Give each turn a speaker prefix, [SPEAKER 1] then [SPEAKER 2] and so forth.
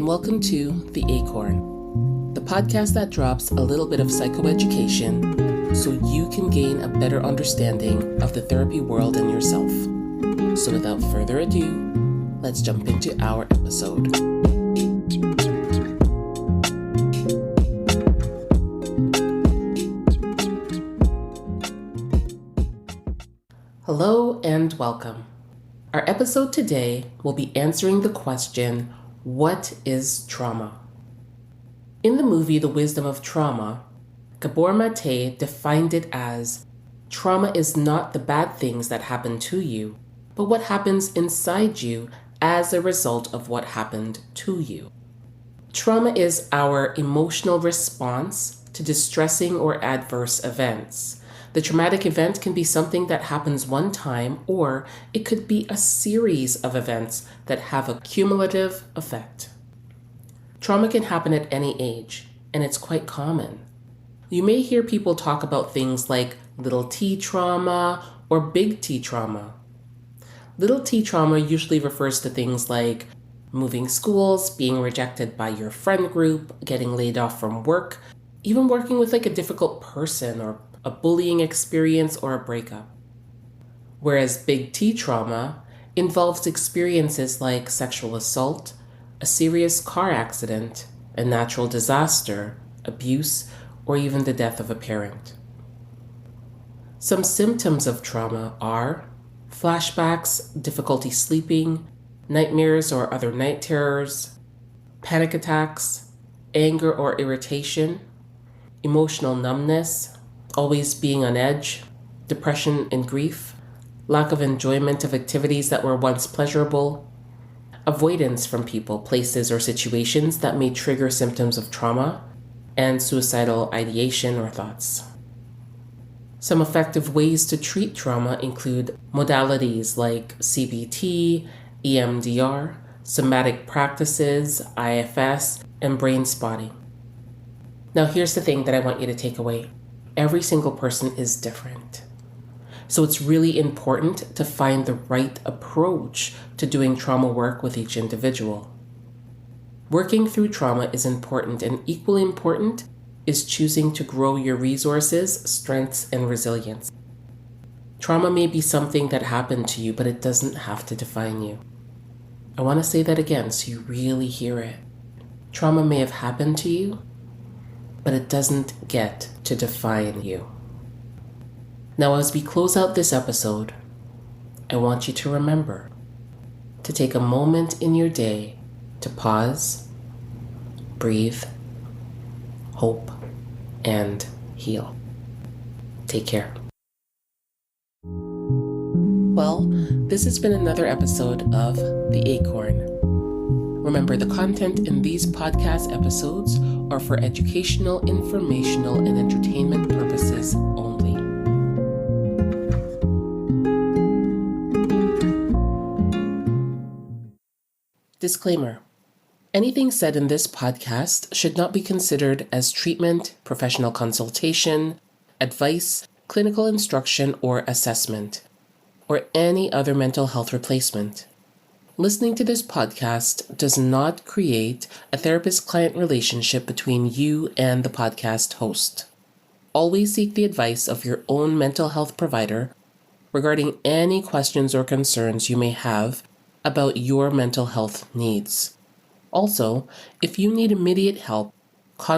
[SPEAKER 1] welcome to The Acorn, the podcast that drops a little bit of psychoeducation so you can gain a better understanding of the therapy world and yourself. So without further ado, let's jump into our episode. Hello and welcome. Our episode today will be answering the question, what is trauma? In the movie The Wisdom of Trauma, Gabor Mate defined it as, trauma is not the bad things that happen to you, but what happens inside you as a result of what happened to you. Trauma is our emotional response to distressing or adverse events. The traumatic event can be something that happens one time, or it could be a series of events that have a cumulative effect. Trauma can happen at any age, and it's quite common. You may hear people talk about things like little t trauma or big T trauma. Little t trauma usually refers to things like moving schools, being rejected by your friend group, getting laid off from work, even working with a difficult person or a bullying experience or a breakup. Whereas big T trauma involves experiences like sexual assault, a serious car accident, a natural disaster, abuse, or even the death of a parent. Some symptoms of trauma are flashbacks, difficulty sleeping, nightmares or other night terrors, panic attacks, anger or irritation, emotional numbness, always being on edge, depression and grief, lack of enjoyment of activities that were once pleasurable, avoidance from people, places, or situations that may trigger symptoms of trauma, and suicidal ideation or thoughts. Some effective ways to treat trauma include modalities like CBT, EMDR, somatic practices, IFS, and brain spotting. Now here's the thing that I want you to take away. Every single person is different. So it's really important to find the right approach to doing trauma work with each individual. Working through trauma is important, and equally important is choosing to grow your resources, strengths, and resilience. Trauma may be something that happened to you, but it doesn't have to define you. I want to say that again so you really hear it. Trauma may have happened to you, but it doesn't get to define you. Now, as we close out this episode, I want you to remember to take a moment in your day to pause, breathe, hope, and heal. Take care. Well, this has been another episode of The Acorn. Remember, the content in these podcast episodes are for educational, informational, and entertainment purposes only. Disclaimer. Anything said in this podcast should not be considered as treatment, professional consultation, advice, clinical instruction or assessment, or any other mental health replacement. Listening to this podcast does not create a therapist-client relationship between you and the podcast host. Always seek the advice of your own mental health provider regarding any questions or concerns you may have about your mental health needs. Also, if you need immediate help, contact